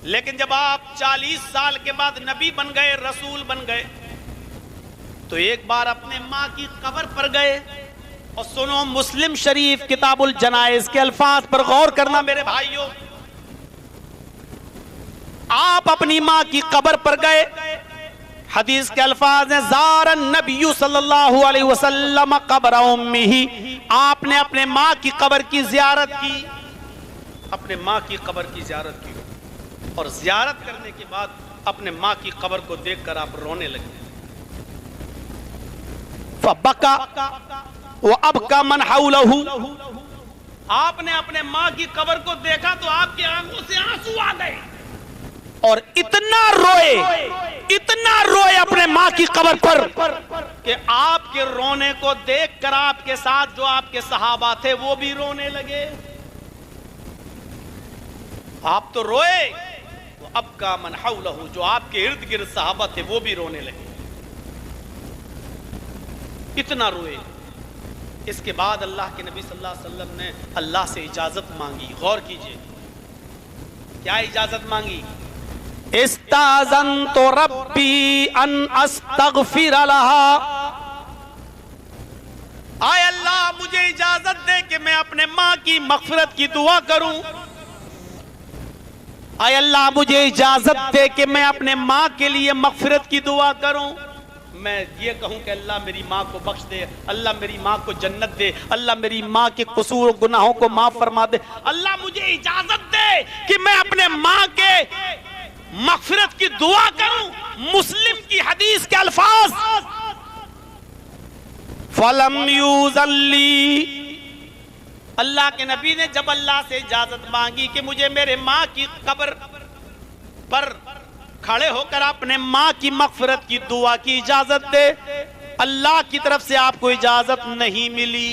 लेकिन जब आप 40 साल के बाद नबी बन गए, रसूल बन गए, तो एक बार अपने मां की कब्र पर गए। और सुनो, मुस्लिम शरीफ किताबुल जनाइज के अल्फाज पर गौर करना मेरे भाइयों। आप अपनी मां की कब्र पर गए, हदीस के अल्फाज हैं ज़ारन नबी सल्लल्लाहु अलैहि वसल्लम क़ब्र उम्मिही। आपने अपने मां की कब्र की ज़ियारत की, अपने मां की कब्र की ज़ियारत की, और ज़ियारत करने के बाद अपने मां की कब्र को देखकर आप रोने लगे। फबका व अबका मन हौलहु। आपने अपने मां की कब्र को देखा तो आपकी आंखों से आंसू आ गए और इतना रोए अपने मां की कब्र पर कि आपके रोने को देखकर आपके साथ जो आपके सहाबा थे वो भी रोने लगे। आप तो रोए, तो अब का मन हौलहु, जो आपके इर्द गिर्द सहाबा थे वो भी रोने लगे, इतना रोए। इसके बाद अल्लाह के नबी सल्लल्लाहु अलैहि वसल्लम ने अल्लाह से इजाजत मांगी। गौर कीजिए, क्या इजाजत मांगी? इस्ताज़नतु रब्बी अन अस्तगफिर लहा। आय अल्लाह, मुझे इजाजत दे कि मैं अपने मां की मग़फ़िरत की दुआ करूं। आय अल्लाह, मुझे इजाजत दे कि मैं अपने मां के लिए मग़फ़िरत की दुआ करूं। मैं ये कहूं कि अल्लाह मेरी माँ को बख्श दे, अल्लाह मेरी माँ को जन्नत दे, अल्लाह मेरी माँ के कसूर और गुनाहों को माफ फरमा दे। अल्लाह मुझे इजाजत दे कि मैं अपने माँ के मग़फ़िरत की दुआ करूं। मुस्लिम की हदीस के अल्फाज, फलम यूज़ल्ली, अल्लाह के नबी ने जब अल्लाह से इजाजत मांगी कि मुझे मेरे माँ की कब्र पर खड़े होकर अपने माँ की मगफिरत की दुआ की इजाजत दे, अल्लाह की तरफ से आपको इजाजत नहीं मिली।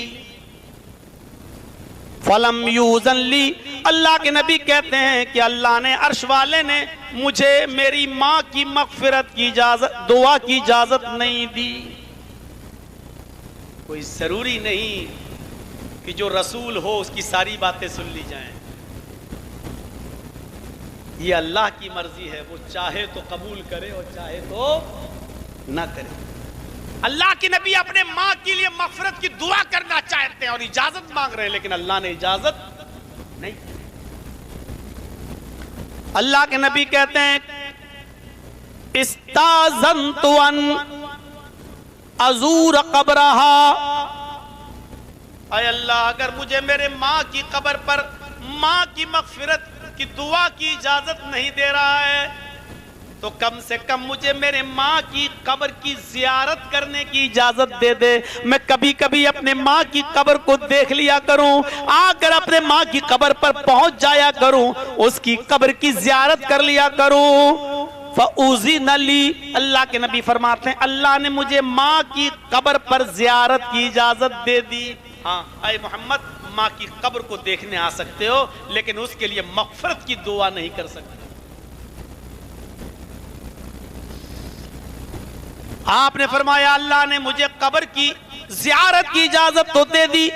फलम यूज़न ली, अल्लाह के नबी कहते हैं कि अल्लाह ने, अर्श वाले ने मुझे मेरी माँ की मगफिरत की इजाजत, दुआ की इजाजत नहीं दी। कोई जरूरी नहीं कि जो रसूल हो उसकी सारी बातें सुन ली जाएं। ये अल्लाह की मर्जी है, वो चाहे तो कबूल करे और चाहे तो ना करे। अल्लाह के नबी अपने माँ के लिए मगफिरत की दुआ करना चाहते हैं और इजाजत मांग रहे हैं, लेकिन अल्लाह ने इजाजत नहीं। अल्लाह के नबी कहते हैं इस्ताज़नतु अन अज़ूर क़ब्रहा, ऐ अल्लाह अगर मुझे मेरे माँ की कब्र पर माँ की मगफिरत की दुआ की इजाजत नहीं दे रहा है तो कम से कम मुझे मेरे माँ की कब्र की जियारत करने की इजाजत दे दे। मैं कभी कभी अपने माँ की कब्र को देख लिया करूं, आकर अपने माँ की कब्र पर पहुंच जाया करूं, उसकी कब्र की जियारत कर लिया करूं। फ़उज़िन ली, अल्लाह के नबी फरमाते हैं अल्लाह ने मुझे माँ की कब्र पर जियारत की इजाजत दे दी। हाँ ऐ मोहम्मद, माँ की कब्र को देखने आ सकते हो, लेकिन उसके लिए मगफिरत की दुआ नहीं कर सकते। आपने फरमाया अल्लाह ने मुझे कब्र की ज़ियारत की इजाजत तो दे दी।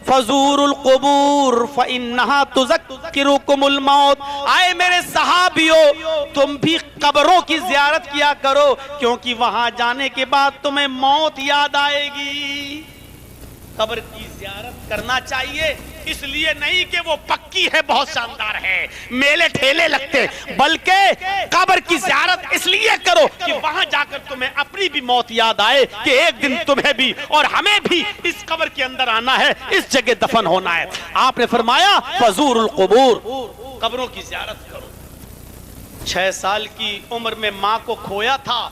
फज़ूरुल क़ुबूर फ़इन्नहा तुज़क्किरुकुमुल मौत, आए मेरे सहाबियों तुम भी कब्रों की ज़ियारत किया करो, क्योंकि वहां जाने के बाद तुम्हें मौत याद आएगी। कब्र की ज़ियारत करना चाहिए, इसलिए नहीं कि वो पक्की है, बहुत शानदार है, मेले ठेले लगते, बल्कि कब्र की ज़ियारत इसलिए करो कि वहां जाकर तुम्हें अपनी भी मौत याद आए कि एक दिन तुम्हें भी और हमें भी इस कब्र के अंदर आना है, इस जगह दफन होना है। आपने फरमाया फज़ूरुल क़ुबूर, कब्रों की ज़ियारत करो। 6 साल की उम्र में माँ को खोया था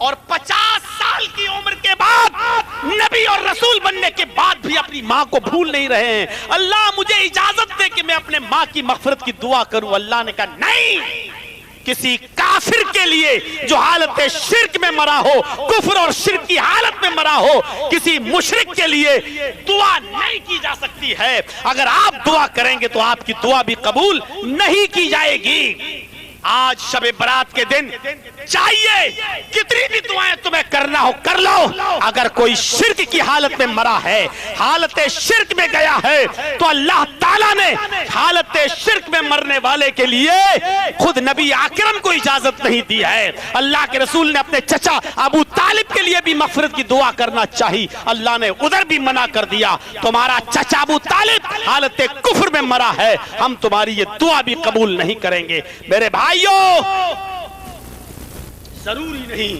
और 50 साल की उम्र के बाद, नबी और रसूल बनने के बाद भी अपनी माँ को भूल नहीं रहे हैं। अल्लाह मुझे इजाजत दे कि मैं अपने माँ की मगफिरत की दुआ करूं। अल्लाह ने कहा नहीं, किसी काफिर के लिए जो हालत शिर्क में मरा हो, कुफ्र और शिर्क की हालत में मरा हो, किसी मुशरिक के लिए दुआ नहीं की जा सकती है। अगर आप दुआ करेंगे तो आपकी दुआ भी कबूल नहीं की जाएगी। आज शबे बरात के दिन चाहिए कितनी भी दुआएं तुम्हें करना हो कर लो, अगर कोई शिर्क की हालत में मरा है, हालत शिर्क में गया है, तो अल्लाह ताला ने हालत शिर्क में मरने वाले के लिए खुद नबी आकरम को इजाजत नहीं दी है। अल्लाह के रसूल ने अपने चचा अबू तालिब के लिए भी मगफिरत की दुआ करना चाहिए, अल्लाह ने उधर भी मना कर दिया। तुम्हारा चचा अबू तालिब हालत कुफ्र में मरा है, हम तुम्हारी ये दुआ भी कबूल नहीं करेंगे। मेरे भाइयों, जरूरी नहीं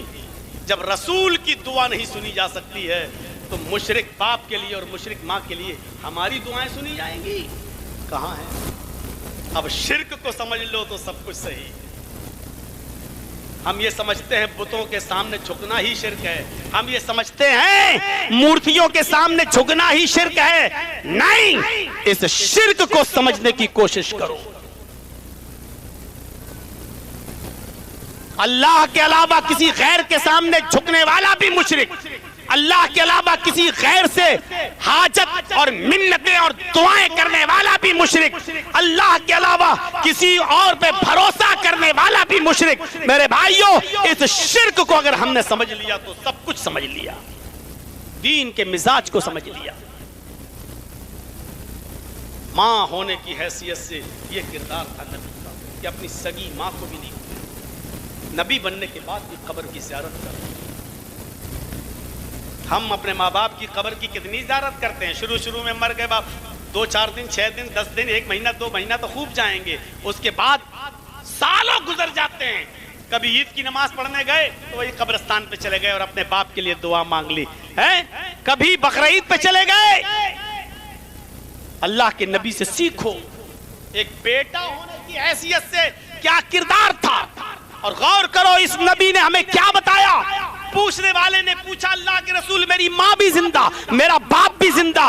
जब रसूल की दुआ नहीं सुनी जा सकती है तो मुशरिक बाप के लिए और मुशरिक माँ के लिए हमारी दुआएं सुनी जाएंगी? कहाँ है? अब शिर्क को समझ लो तो सब कुछ सही। हम ये समझते हैं बुतों के सामने झुकना ही शिर्क है, हम ये समझते हैं मूर्तियों के सामने झुकना ही शिर्क है। नहीं, इस शिर्क को समझने की कोशिश करो। अल्लाह के अलावा किसी गैर के सामने झुकने वाला भी मुशरिक, अल्लाह के अलावा किसी गैर से हाजत और मिन्नतें और दुआएं करने वाला भी मुशरिक, अल्लाह के अलावा किसी और पे भरोसा करने वाला भी मुशरिक। मेरे भाइयों, इस शिर्क को अगर हमने समझ लिया तो सब कुछ समझ लिया, दीन के मिजाज को समझ लिया। मां होने की हैसियत से यह किरदार था नबी का कि अपनी सगी मां को भी नहीं, नबी बनने के बाद भी कब्र की ज़ियारत करते। हम अपने माँ बाप की कब्र की कितनी ज़ियारत करते हैं। शुरू में मर गए बाप, 2-4 दिन, 6 दिन, 10 दिन, 1 महीना, 2 महीना तो खूब जाएंगे, उसके बाद सालों गुजर जाते हैं। कभी ईद की नमाज पढ़ने गए तो वही कब्रिस्तान पे चले गए और अपने बाप के लिए दुआ मांग ली है। कभी बकरीद पे चले गए। अल्लाह के नबी से सीखो, एक बेटा होने की हैसियत से क्या किरदार था, और गौर करो इस नबी ने हमें क्या बताया। पूछने वाले ने पूछा अल्लाह के रसूल मेरी माँ भी जिंदा, मेरा बाप भी जिंदा,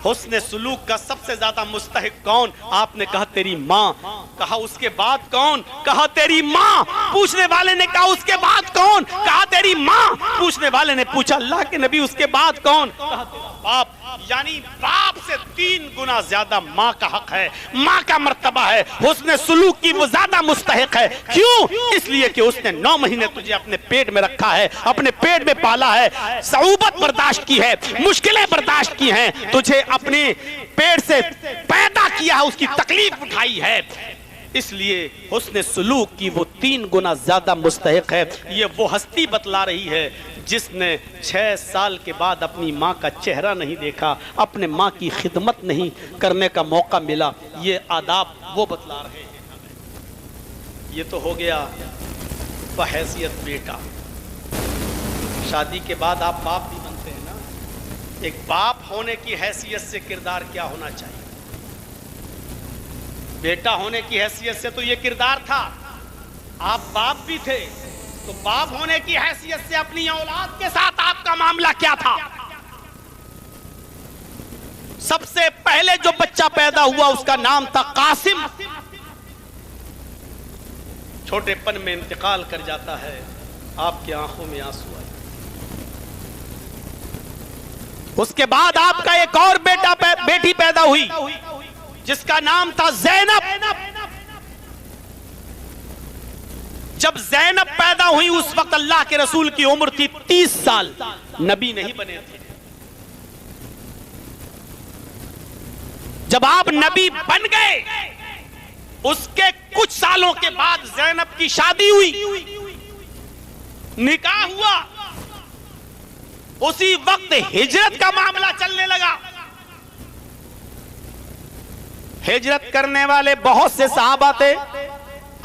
हुस्न सुलूक का सबसे ज्यादा मुस्तहिक कौन? आपने कहा तेरी माँ। कहा उसके बाद कौन? कहा तेरी माँ। पूछने वाले ने कहा उसके बाद कौन? कहा तेरी माँ। पूछने वाले ने पूछा अल्लाह के नबी उसके बाद कौन? कहा तेरा बाप। यानी बाप से 3 गुना ज्यादा माँ का हक है, माँ का मर्तबा है, हुस्न सुलूक की वो ज्यादा मुस्तहिक है। क्यों? इसलिए कि उसने 9 महीने तुझे अपने पेट में रखा है, अपने पेट में पाला है, सऊबत बर्दाश्त की है, मुश्किलें बर्दाश्त की हैं, तुझे अपने पेट से पैदा किया है, उसकी तकलीफ उठाई है। इसलिए हुस्न सुलूक की वो 3 गुना ज्यादा मुस्तहिक है। ये वो हस्ती बतला रही है जिसने 6 साल के बाद अपनी माँ का चेहरा नहीं देखा, अपने माँ की खिदमत नहीं करने का मौका मिला। ये आदाब वो बतला रहे हैं। ये तो हो गया बहैसियत बेटा। शादी के बाद आप बाप भी बनते हैं ना। एक बाप होने की हैसियत से किरदार क्या होना चाहिए? बेटा होने की हैसियत से तो ये किरदार था। आप बाप भी थे, तो बाप होने की हैसियत से अपनी औलाद के साथ आपका मामला क्या था? सबसे पहले जो बच्चा पैदा हुआ उसका नाम था कासिम। छोटेपन में इंतकाल कर जाता है, आपकी आंखों में आंसू आए। उसके बाद आपका एक और बेटी पैदा हुई जिसका नाम था ज़ैनब। जब ज़ैनब पैदा हुई उस वक्त अल्लाह के रसूल की उम्र थी 30 साल, नबी नहीं बने थे। जब आप नबी बन गए उसके कुछ सालों के बाद ज़ैनब की शादी हुई, निकाह हुआ। उसी वक्त हिजरत का मामला चलने लगा। हिजरत करने वाले बहुत से सहाबा थे।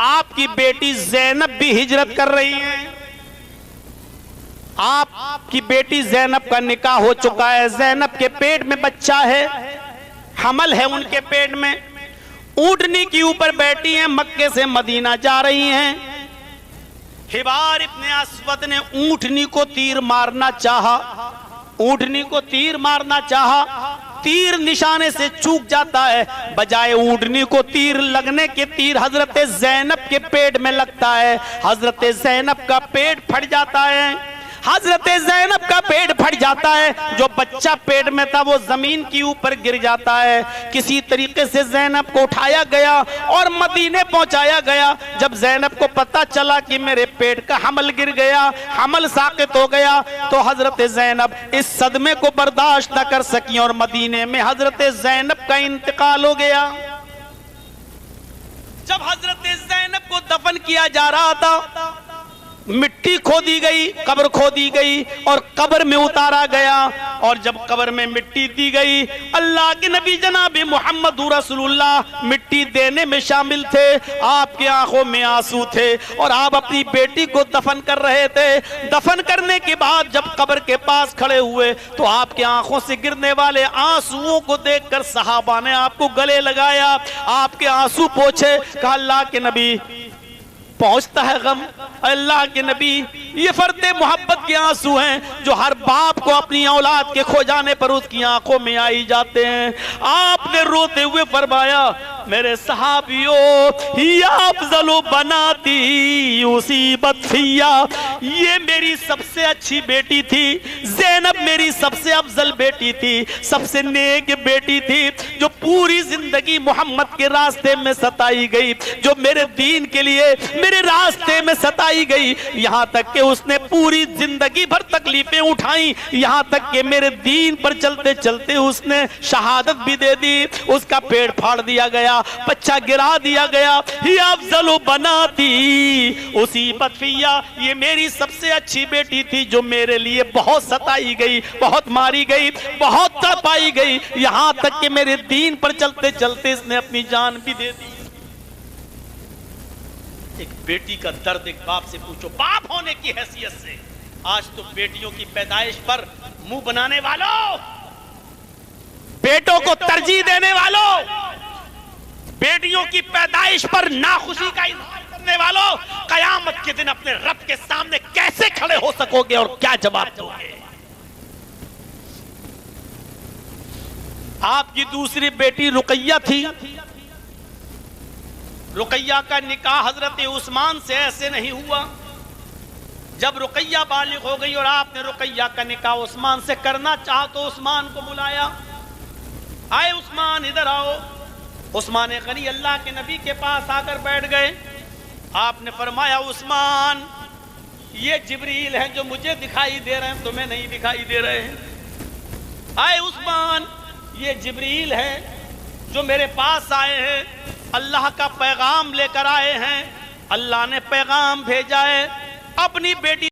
आपकी बेटी ज़ैनब भी हिजरत कर रही हैं। आपकी बेटी ज़ैनब का निकाह हो चुका है, ज़ैनब के पेट में बच्चा है, हमल है उनके पेट में। ऊंटनी के ऊपर बैठी हैं, मक्के से मदीना जा रही हैं। हिबार इब्ने अस्वद ने ऊंटनी को तीर मारना चाहा, ऊंटनी को तीर मारना चाहा, तीर निशाने से चूक जाता है। बजाय ऊंटनी को तीर लगने के तीर हजरत ज़ैनब के पेट में लगता है। हजरत ज़ैनब का पेट फट जाता है। हजरत ज़ैनब का पेट फट जाता है। जो बच्चा पेट में था वो जमीन के ऊपर गिर जाता है। किसी तरीके से ज़ैनब को उठाया गया और मदीने पहुंचाया गया। जब ज़ैनब को पता चला कि मेरे पेट का हमल गिर गया, हमल साकित हो गया, तो हजरत ज़ैनब इस सदमे को बर्दाश्त न कर सकी और मदीने में हजरत ज़ैनब का इंतकाल हो गया। जब हजरत ज़ैनब को दफन किया जा रहा था, मिट्टी खोदी गई, कब्र खोदी गई और कब्र में उतारा गया। और जब कब्र में मिट्टी दी गई, अल्लाह के नबी जनाब मोहम्मद रसूलुल्लाह मिट्टी देने में शामिल थे। आपकी आंखों में आंसू थे और आप अपनी बेटी को दफन कर रहे थे। दफन करने के बाद जब कब्र के पास खड़े हुए तो आपकी आंखों से गिरने वाले आंसुओं को देखकर सहाबा ने आपको गले लगाया, आपके आंसू पोंछे। कहा अल्लाह के नबी पहुंचता है गम। अल्लाह के नबी, ये फर्दे मोहब्बत के आंसू हैं जो हर बाप को अपनी औलाद के खो जाने पर उसकी आंखों में आई जाते हैं। आपने रोते हुए फरमाया, मेरे सहाबियों, या अफजलो बनाती उसीबत फिया, ये मेरी सबसे अच्छी बेटी थी। ज़ैनब मेरी सबसे अफजल बेटी थी, सबसे नेक बेटी थी, जो पूरी जिंदगी मोहम्मद के रास्ते में सताई गई, जो मेरे दीन के लिए मेरे रास्ते में सताई गई। यहाँ तक कि उसने पूरी जिंदगी भर तकलीफें उठाई, यहाँ तक कि मेरे दीन पर चलते चलते उसने शहादत भी दे दी। उसका पेट फाड़ दिया गया, बच्चा गिरा दिया गया। ये अफजल बनाती उसी बतफिया, ये मेरी सबसे अच्छी बेटी थी जो मेरे लिए बहुत सताई गई, बहुत मारी गई, बहुत तपाई गई। यहाँ तक कि मेरे दीन पर चलते चलते इसने अपनी जान भी दे दी। एक बेटी का दर्द एक बाप से पूछो, बाप होने की हैसियत से। आज तो बेटियों की पैदाइश पर मुंह बनाने वालों, बेटों को तरजीह देने वालों, बेटियों की पैदाइश पर नाखुशी का इजहार करने वालों, कयामत के दिन अपने रब के सामने कैसे खड़े हो सकोगे और क्या जवाब दोगे? आपकी दूसरी बेटी रुकैया थी। रुकैया का निकाह हजरत उस्मान से ऐसे नहीं हुआ। जब रुकैया बालिग हो गई और आपने रुकैया का निकाह उस्मान से करना चाहा तो उस्मान को बुलाया, आए उस्मान इधर आओ। उस्मान गनी अल्लाह के नबी के पास आकर बैठ गए। आपने फरमाया उस्मान, ये जिब्रील हैं जो मुझे दिखाई दे रहे हैं, तुम्हें नहीं दिखाई दे रहे हैं। आए उस्मान, ये जिब्रील हैं जो मेरे पास आए हैं, अल्लाह का पैगाम लेकर आए हैं। अल्लाह ने पैगाम भेजा है अपनी बेटी